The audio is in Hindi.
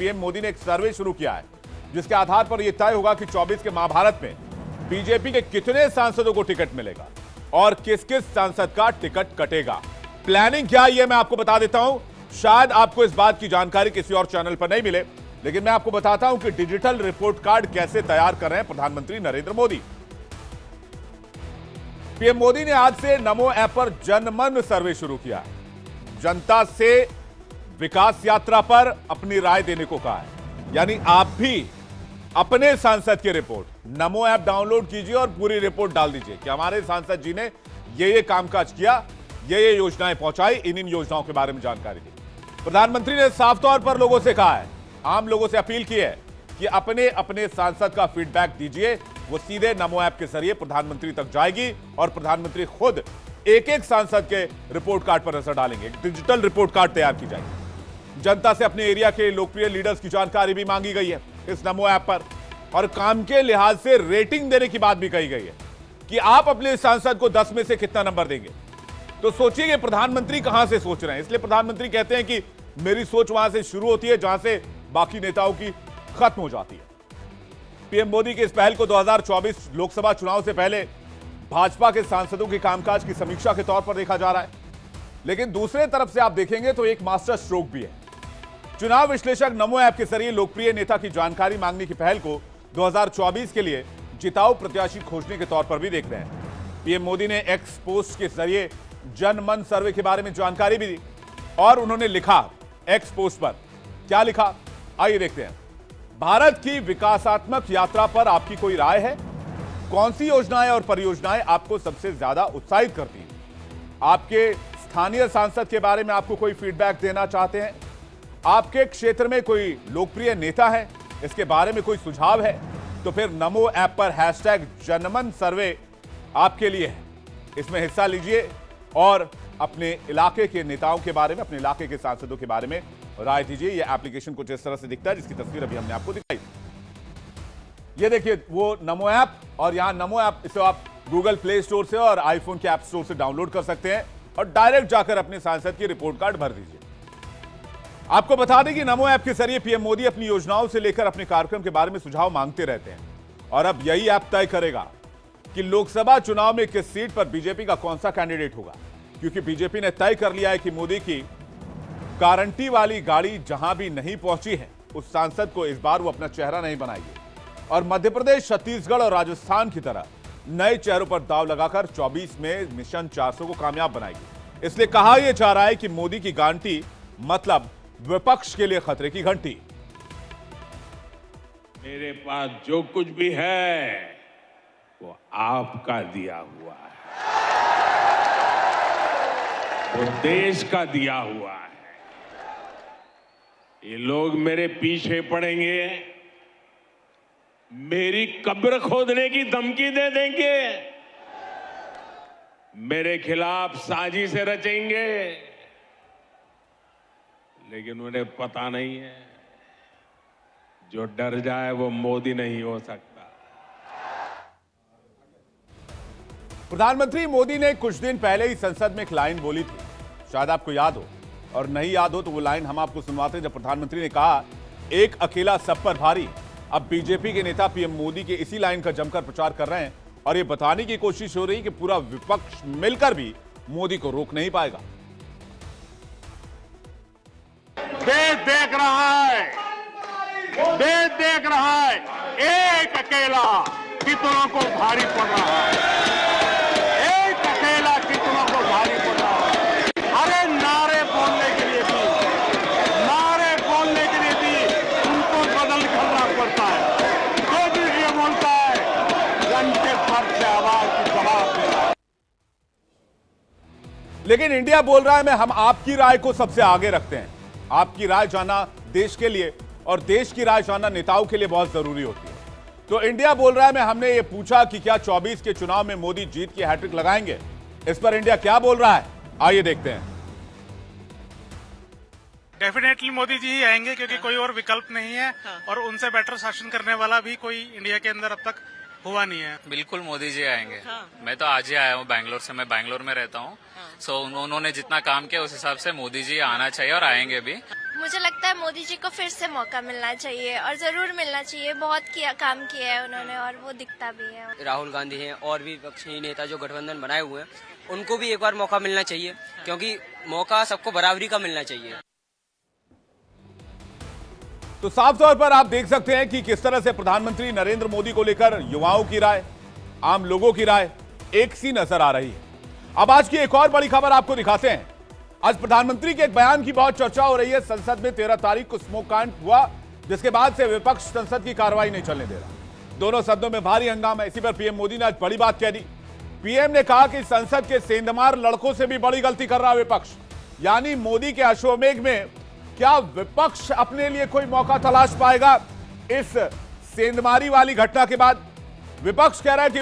पीएम मोदी ने एक सर्वे शुरू किया है जिसके आधार पर यह तय होगा कि 24 के महाभारत में बीजेपी के कितने सांसदों को टिकट मिलेगा और किस किस सांसद का टिकट कटेगा। प्लानिंग क्या है यह मैं आपको बता देता हूं। शायद आपको इस बात की जानकारी किसी और चैनल पर नहीं मिले, लेकिन मैं आपको बताता हूं कि डिजिटल रिपोर्ट कार्ड कैसे तैयार कर रहे हैं प्रधानमंत्री नरेंद्र मोदी। पीएम मोदी ने आज से नमो ऐप पर जनमन सर्वे शुरू किया है। जनता से विकास यात्रा पर अपनी राय देने को कहा है, यानी आप भी अपने सांसद की रिपोर्ट नमो ऐप डाउनलोड कीजिए और पूरी रिपोर्ट डाल दीजिए कि हमारे सांसद जी ने ये कामकाज किया, ये योजनाएं पहुंचाई, इन योजनाओं के बारे में जानकारी दी। प्रधानमंत्री ने साफ तौर पर लोगों से कहा है, आम लोगों से अपील की है कि अपने अपने सांसद का फीडबैक दीजिए। वो सीधे नमो ऐप के जरिए प्रधानमंत्री तक जाएगी और प्रधानमंत्री खुद एक एक सांसद के रिपोर्ट कार्ड पर नजर डालेंगे। एक डिजिटल रिपोर्ट कार्ड तैयार की जाएगी। जनता से अपने एरिया के लोकप्रिय लीडर्स की जानकारी भी मांगी गई है इस नमो ऐप पर, और काम के लिहाज से रेटिंग देने की बात भी कही गई है कि आप अपने सांसद को 10 में से कितना नंबर देंगे। तो सोचिए कि प्रधानमंत्री कहां से सोच रहे हैं। इसलिए प्रधानमंत्री कहते हैं कि मेरी सोच वहां से शुरू होती है जहां से बाकी नेताओं की खत्म हो जाती है। पीएम मोदी की इस पहल को 2024 लोकसभा चुनाव से पहले भाजपा के सांसदों के कामकाज की समीक्षा के तौर पर देखा जा रहा है, लेकिन दूसरे तरफ से आप देखेंगे तो एक मास्टर स्ट्रोक भी है। चुनाव विश्लेषक नमो ऐप के जरिए लोकप्रिय नेता की जानकारी मांगने की पहल को 2024 के लिए जिताऊ प्रत्याशी खोजने के तौर पर भी देख रहे हैं। पीएम मोदी ने एक्स पोस्ट के जरिए जनमन सर्वे के बारे में जानकारी भी दी और उन्होंने लिखा एक्स पोस्ट पर, क्या लिखा आइए देखते हैं। भारत की विकासात्मक यात्रा पर आपकी कोई राय है? कौन सी योजनाएं और परियोजनाएं आपको सबसे ज्यादा उत्साहित करती हैं? आपके स्थानीय सांसद के बारे में आपको कोई फीडबैक देना चाहते हैं? आपके क्षेत्र में कोई लोकप्रिय नेता है, इसके बारे में कोई सुझाव है? तो फिर नमो ऐप पर हैशटैग जनमन सर्वे आपके लिए है। इसमें हिस्सा लीजिए और अपने इलाके के नेताओं के बारे में, अपने इलाके के सांसदों के बारे में राय दीजिए। यह एप्लीकेशन कुछ इस तरह से दिखता है जिसकी तस्वीर अभी हमने आपको दिखाई। ये देखिए वो नमो ऐप, और यहां नमो ऐप इसे आप गूगल प्ले स्टोर से और आईफोन के ऐप स्टोर से डाउनलोड कर सकते हैं और डायरेक्ट जाकर अपने सांसद की रिपोर्ट कार्ड भर दीजिए। आपको बता दें कि नमो ऐप के जरिए पीएम मोदी अपनी योजनाओं से लेकर अपने कार्यक्रम के बारे में सुझाव मांगते रहते हैं, और अब यही ऐप तय करेगा कि लोकसभा चुनाव में किस सीट पर बीजेपी का कौन सा कैंडिडेट होगा। क्योंकि बीजेपी ने तय कर लिया है कि मोदी की गारंटी वाली गाड़ी जहां भी नहीं पहुंची है उस सांसद को इस बार वो अपना चेहरा नहीं बनाएगी, और मध्य प्रदेश, छत्तीसगढ़ और राजस्थान की तरह नए चेहरों पर दाव लगाकर 24 में मिशन 400 को कामयाब बनाएगी। इसलिए कहा यह जा रहा है कि मोदी की गारंटी मतलब विपक्ष के लिए खतरे की घंटी। मेरे पास जो कुछ भी है वो आपका दिया हुआ है, वो देश का दिया हुआ है। ये लोग मेरे पीछे पड़ेंगे, मेरी कब्र खोदने की धमकी दे देंगे, मेरे खिलाफ साजिश रचेंगे, लेकिन उन्हें पता नहीं है जो डर जाए वो मोदी नहीं हो सकता। प्रधानमंत्री मोदी ने कुछ दिन पहले ही संसद में एक लाइन बोली थी, शायद आपको याद हो, और नहीं याद हो तो वो लाइन हम आपको सुनवाते हैं। जब प्रधानमंत्री ने कहा एक अकेला सब पर भारी। अब बीजेपी के नेता पीएम मोदी के इसी लाइन का जमकर प्रचार कर रहे हैं और ये बताने की कोशिश हो रही कि पूरा विपक्ष मिलकर भी मोदी को रोक नहीं पाएगा। देश देख रहा है, देश देख रहा है, एक अकेला कितनों को भारी पड़ रहा है, एक अकेला कितनों को भारी पड़ रहा है। अरे नारे बोलने के लिए भी, नारे बोलने के लिए भी उनको बदल करना पड़ता है। जो भी ये बोलता है घंटे भर से आवाज की जवाब दे रहा है। लेकिन इंडिया बोल रहा है मैं हम आपकी राय को सबसे आगे रखते हैं। आपकी राय जानना देश के लिए और देश की राय जानना नेताओं के लिए बहुत जरूरी होती है। तो इंडिया बोल रहा है मैं हमने ये पूछा कि क्या 24 के चुनाव में मोदी जीत की हैट्रिक लगाएंगे। इस पर इंडिया क्या बोल रहा है, आइए देखते हैं। डेफिनेटली मोदी जी ही आएंगे क्योंकि कोई और विकल्प नहीं है, और उनसे बेटर शासन करने वाला भी कोई इंडिया के अंदर अब तक हुआ नहीं है। बिल्कुल मोदी जी आएंगे। मैं तो आज ही आया हूँ बैंगलोर से, मैं बैंगलोर में रहता हूँ। सो उन्होंने जितना काम किया उस हिसाब से मोदी जी आना चाहिए और आएंगे भी। मुझे लगता है मोदी जी को फिर से मौका मिलना चाहिए और जरूर मिलना चाहिए। बहुत काम किया है उन्होंने और वो दिखता भी है। राहुल गांधी हैं और भी विपक्षी नेता जो गठबंधन बनाए हुए हैं, उनको भी एक बार मौका मिलना चाहिए, क्योंकि मौका सबको बराबरी का मिलना चाहिए। तो साफ तौर पर आप देख सकते हैं कि किस तरह से प्रधानमंत्री नरेंद्र मोदी को लेकर युवाओं की राय, आम लोगों की राय एक सी नजर आ रही है। अब आज की एक और बड़ी खबर आपको दिखाते हैं। आज प्रधानमंत्री के एक बयान की बहुत चर्चा हो रही है। संसद में 13 तारीख को स्मोक कांड हुआ, जिसके बाद से विपक्ष संसद की कार्रवाई नहीं चलने दे रहा। दोनों सदनों में भारी हंगामा। इसी पर पीएम मोदी ने आज बड़ी बात कह दी। पीएम ने कहा कि संसद के सेंधमार लड़कों से भी बड़ी गलती कर रहा है विपक्ष। यानी मोदी के अश्वमेध में क्या विपक्ष अपने लिए कोई मौका तलाश पाएगा? इस सेंधमारी वाली घटना के बाद विपक्ष कह रहा है कि